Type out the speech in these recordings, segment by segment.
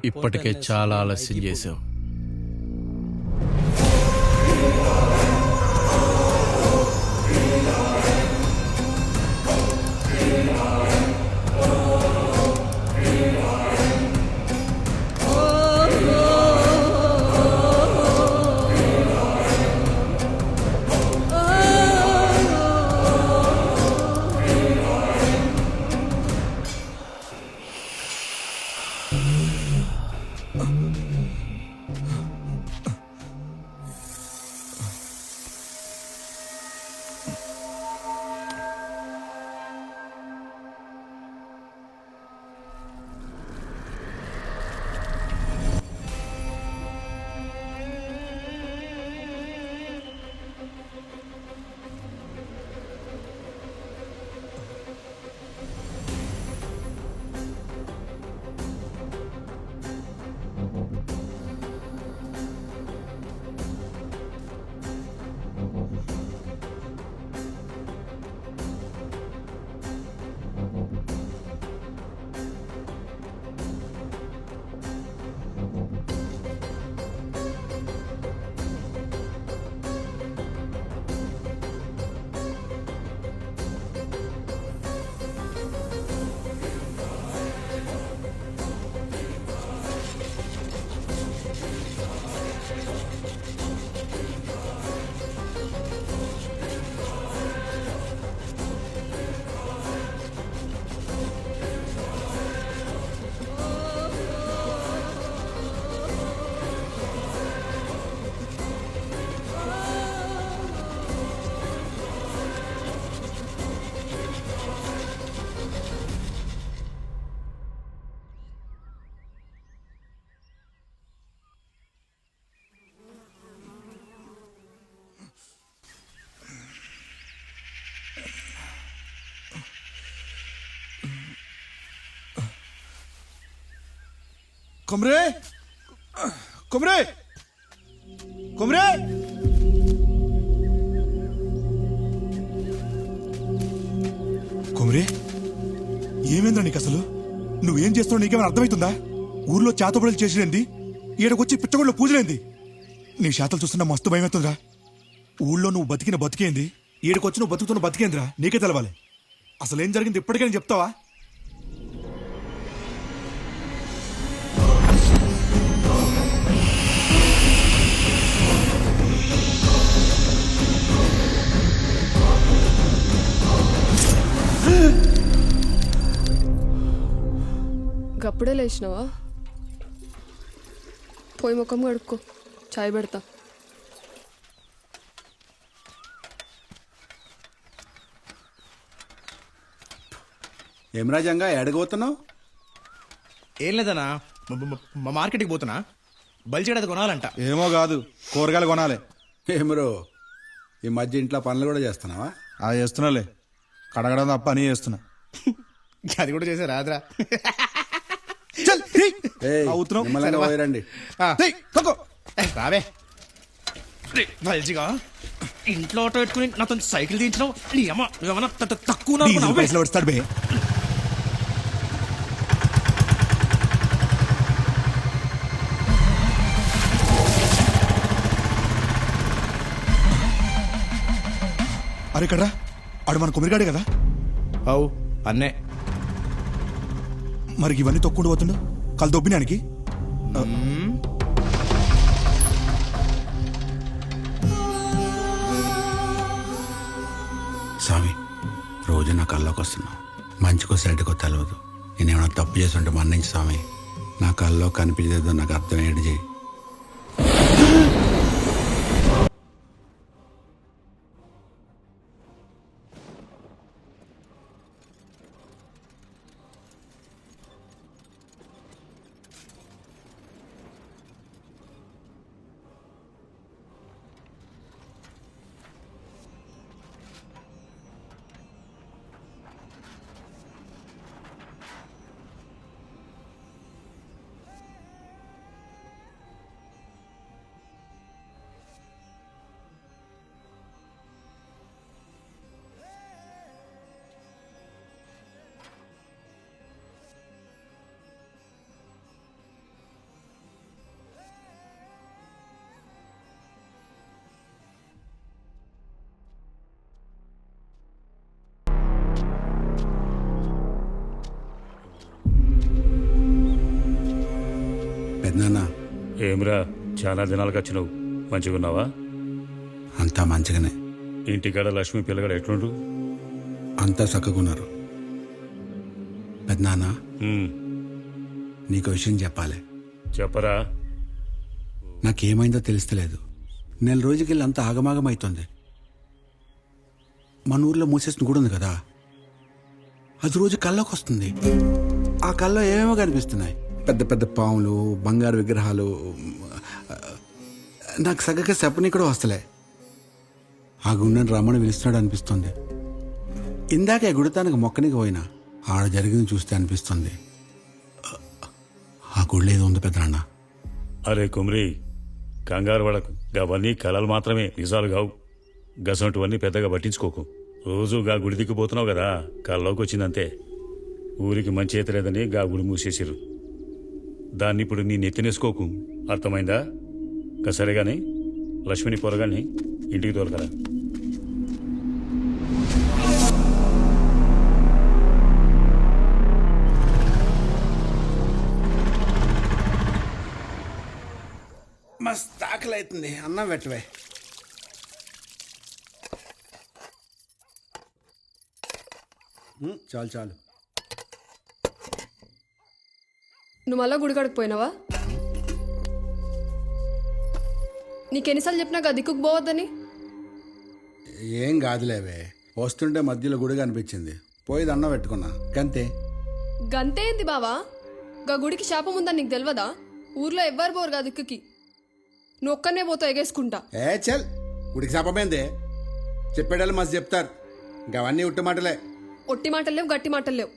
ఇప్పటికే చాలా ఆలస్యం చేశావు. కుమ్రే కుమ్రే కుమ్రే కుమ్రే ఏమైందా నీకు అసలు? నువ్వేం చేస్తున్నావు నీకేమైనా అర్థమవుతుందా? ఊర్లో చేతబడులు చేసిరేంది, ఈడకొచ్చి పిచ్చగొండలో పూజలేంది? నీ శాతలు చూస్తున్నా మస్తు భయమవుతుందిరా. ఊళ్ళో నువ్వు బతికిన బతికేంది, ఈడకొచ్చి నువ్వు బతుకుతున్న బతికేందిరా నీకే తెలవాలి. అసలు ఏం జరిగింది ఇప్పటికైనా చెప్తావా? గప్పుడే లేచినావా? పోయి ముఖం కడుక్కో, చాయ్ పెడతా. ఏం రాజంగా ఎడగబోతున్నావు? ఏం లేదన్నా, మార్కెట్కి పోతున్నా. బలిచేడది కొనాలంట. ఏమో కాదు, కూరగాయలు కొనాలి. ఏమరో ఈ మధ్య ఇంట్లో పనులు కూడా చేస్తున్నావా? అది చేస్తున్నాలే, కడగడం తప్ప అని చేస్తున్నా. అది కూడా చేసా రాదురా. రండి రావే. బలిజిగా ఇంట్లో ఆటో పెట్టుకుని నాతో సైకిల్ తీయించినావు. నీ అమ్మ ఏమన్నా తక్కువ పైసలు పడతాడు బే. అరే కడ్రా, ఆడు మన కుమిరిగాడే కదా? అవు అన్నే. మరి ఇవన్నీ తొక్కుంటూ పోతుండు కళ్ళు దొబ్బినానికి. స్వామి, రోజు నా కల్లోకి వస్తున్నావు. మంచికో సెడ్కో తెలియదు. నేనేమైనా తప్పు చేస్తుంటే మన్నించి స్వామి. నా కల్లో కనిపించేదో నాకు అర్థమయ్యేది చేయి. ఏమిరా చాలా దినాలకు వచ్చినావు మంచిగా ఉన్నావా? అంతా మంచిగానే, ఇంటికాడ లక్ష్మి పిల్లగాడు ఎట్లుండు? అంతా చక్కగున్నారు. పెద్దనాన్న, ఉమ్, నీకు విషయం చెప్పాలి. చెప్పరా. నాకేమైందో తెలుస్తలేదు. నెల రోజుకెళ్ళి అంత ఆగమాగమైతుంది. మన ఊర్లో మూసేసిన గుడి ఉంది కదా, అది రోజు కల్లోకి వస్తుంది. ఆ కల్లో ఏమేమో కనిపిస్తున్నాయి, పెద్ద పెద్ద పాములు, బంగారు విగ్రహాలు. నాకు సగగా చెప్పని కూడా వస్తలే. ఆ గుండెని రమ్మని పిలుస్తున్నాడు అనిపిస్తుంది. ఇందాక ఆ గుడితానికి మొక్కనికి పోయినా ఆడ జరిగింది చూస్తే అనిపిస్తుంది. ఆ గుడిలో ఏదో ఉంది పెద్దనాన్న. అరే కుమ్రి, కంగారు పడకు. అవన్నీ కళలు మాత్రమే, నిజాలు కావు. గసంటువన్నీ పెద్దగా పట్టించుకోకు. రోజు గా గుడి దిక్కుపోతున్నావు కదా, కళ్ళలోకి వచ్చిందంతే. ఊరికి మంచి అయితే లేదని గా గుడి మూసేసిర్రు. దాన్ని ఇప్పుడు నీ నెత్తినేసుకోకు, అర్థమైందా? సరేగాని లక్ష్మిని పొరగాని ఇంటికి తోలకరా. మస్తు ఆకలి అవుతుంది, అన్నం పెట్టవే. చాలు చాలు. నువ్వు మళ్ళా గుడి కాడికి పోయినావా? నీకెన్నిసార్లు చెప్పినా గా దిక్కుకు పోవద్దని? ఏం కాదులేవే, వస్తుంటే మధ్యలో గుడి కనిపించింది, పోయి అన్నం పెట్టుకున్నా గంతే. గంతే ఏంది బావా? గా గుడికి శాపం ఉందని నీకు తెలియదా? ఊర్లో ఎవ్వరు పోరు గా దిక్కుకి, నువ్వు ఒక్కనే పోతావు ఎగేసుకుంటా. ఏ చల్, గుడికి శాపమైందే చెప్పేటోళ్ళు మస్తు చెప్తారు. అవన్నీ ఉట్టి మాటలే. ఒట్టి మాటలు లేవు, గట్టి మాటలు లేవు.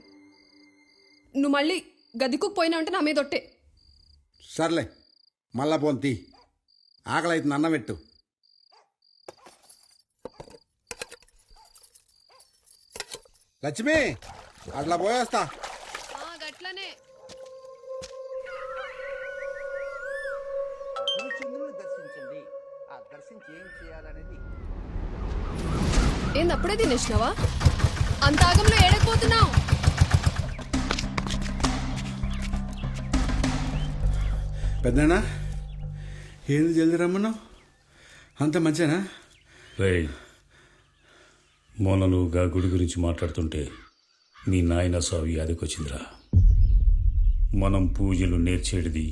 నువ్వు మళ్ళీ గదిక్కుకు పోయినా అంటే నా మీద ఒట్టే. సర్లే, మళ్ళా పోను తీ. ఆకలి అవుతుంది, అన్నం పెట్టు. లక్ష్మి, అట్లా పోయేస్తా. గట్లనే. దర్శించండి. ఆ దర్శించి ఏం చేయాలనేది. ఏంది అప్పుడే తినేసినావా? అంత ఆగంలో ఏడకపోతున్నావు? పెద్దనా, ఏంది జల్ది రమ్మన్నావు? అంత మంచినా? రేయ్, మొన్న నువ్వు గా గుడి గురించి మాట్లాడుతుంటే మీ నాయన సావి అదికొచ్చిందిరా. మనం పూజలు నేర్చేటిది,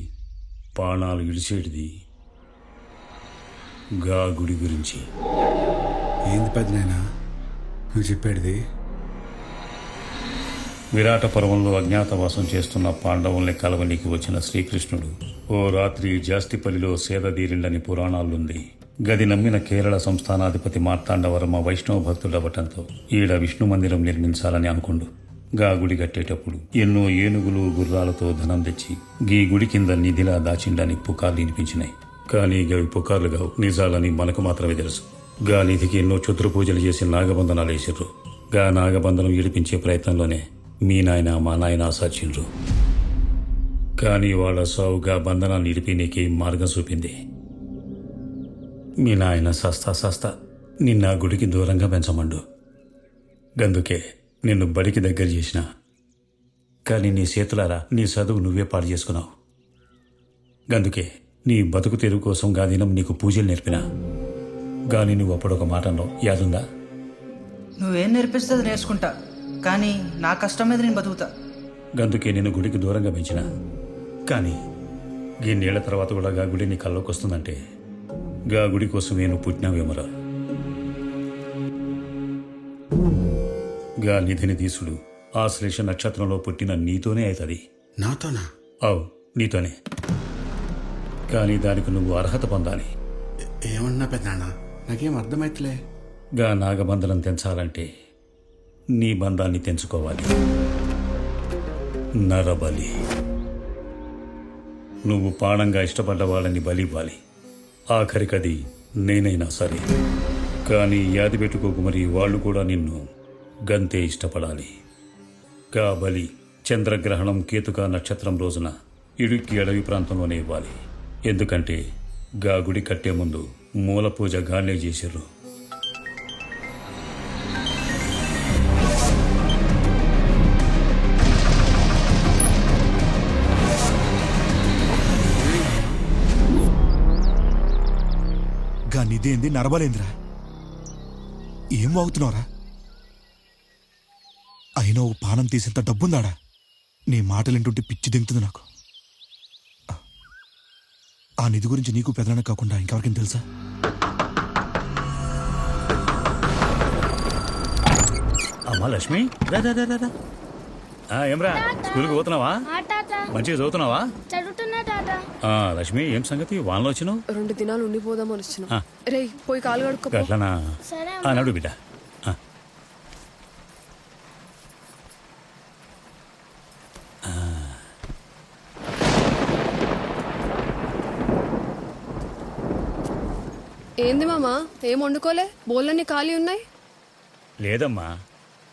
పాణాలు ఇడిచేటిది గా గుడి గురించి. ఏంది పెద్దనైనా నువ్వు చెప్పేది? విరాట పర్వంలో అజ్ఞాతవాసం చేస్తున్న పాండవుల్ని కలవనీకి వచ్చిన శ్రీకృష్ణుడు ఓ రాత్రి జాస్తిపల్లిలో సేదదీరిండని పురాణాలుంది. గది నమ్మిన కేరళ సంస్థానాధిపతి మార్తాండవర్మ వైష్ణవ భక్తుడవటంతో ఈడ విష్ణు మందిరం నిర్మించాలని అనుకుండు. గా గుడి కట్టేటప్పుడు ఎన్నో ఏనుగులు గుర్రాలతో ధనం తెచ్చి గీ గుడి కింద నిధిలా దాచిండని పుకార్లు వినిపించినాయి. కానీ గవి పుకార్లు గావు, నిజాలని మనకు మాత్రమే తెలుసు. గా నిధికి ఎన్నో చుతురు పూజలు చేసి నాగబంధనాలు వేసిర్రు. గా నాగబంధనం ఈడిపించే ప్రయత్నంలోనే మీ నాయన మా నాయన సచ్చిండ్రు. కానీ వాళ్ళ సావుగా బంధనాన్ని ఇడిపి నీకు మార్గం చూపింది. మీ నాయన సస్తా నిన్న గుడికి దూరంగా పెంచమండు. గందుకే నిన్ను బడికి దగ్గర చేసిన. కానీ నీ చేతులారా నీ చదువు నువ్వే పాడు చేసుకున్నావు. గందుకే నీ బతుకు తెరువు కోసం గా దినం నీకు పూజలు నేర్పినా. గాని నువ్వు అప్పుడొక మాట అన్నావు, యాదుందా? నువ్వేం నేర్పిస్తే అది నేర్చుకుంటా, కానీ నా కష్టం మీద నేను బతుకుతా. గందుకే నేను గుడికి దూరంగా పెంచిన. కానీ గిన్నేళ్ల తర్వాత కూడా గా గుడి నీ కల్లోకి వస్తుందంటే గా గుడి కోసం నేను పుట్టినావేమరా. గా నిధిని తీసుడు ఆశ్లేష నక్షత్రంలో పుట్టిన నీతోనే అవుతుంది. నాతోనా? అవు, నీతోనే. కానీ దానికి నువ్వు అర్హత పొందాలి. ఏమన్నా పెద్దనా, నాకేం అర్థమైతలే. గా నాగబంధనం తెంచాలంటే నీ బంధాన్ని తెంచుకోవాలి. నరబలి. నువ్వు ప్రాణంగా ఇష్టపడ్డ వాళ్ళని బలి ఇవ్వాలి. ఆఖరికది నేనైనా సరే. కానీ యాది పెట్టుకోకు, మరి వాళ్ళు కూడా నిన్ను గంతే ఇష్టపడాలి. గా బలి చంద్రగ్రహణం కేతుక నక్షత్రం రోజున ఇడుక్కి అడవి ప్రాంతంలోనే ఇవ్వాలి. ఎందుకంటే గా గుడి కట్టే ముందు మూల పూజ గానే చేసిర్రు. దాన్ని ఇదేంది నరబలేంద్రా ఏం వాగుతున్నావురా అయినా ఓ పానం తీసేంత డబ్బుందాడా నీ మాటలేంటుంటే పిచ్చి దింగుతుంది నాకు ఆ నిధి గురించి నీకు పెదనాన్న కాకుండా ఇంకెవరికైనా తెలుసా అమ్మా లక్ష్మి రా రా రా రా. ఏమ్రా స్కూల్కి పోతున్నావా మంచిగా చదువుతున్నావా చదువుతున్నా తాత. లక్ష్మి ఏం సంగతి వానలో వచ్చినావు 2 దినాలు ఉండిపోదామని వచ్చిన ఆ. రేయ్ పోయి కాలు కడుక్కో అట్లానా సరే నడు బిడ్డ ఆ. ఏంది మామా ఏం వండుకోలే బోళ్ళన్నీ ఖాళీ ఉన్నాయి లేదమ్మా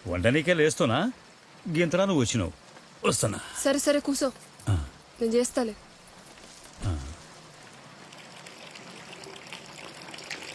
వండనీకే లేస్తున్నా గింతలా నువ్వు వచ్చినావు వస్తున్నా సరే సరే కూసో నేను చేస్తాలే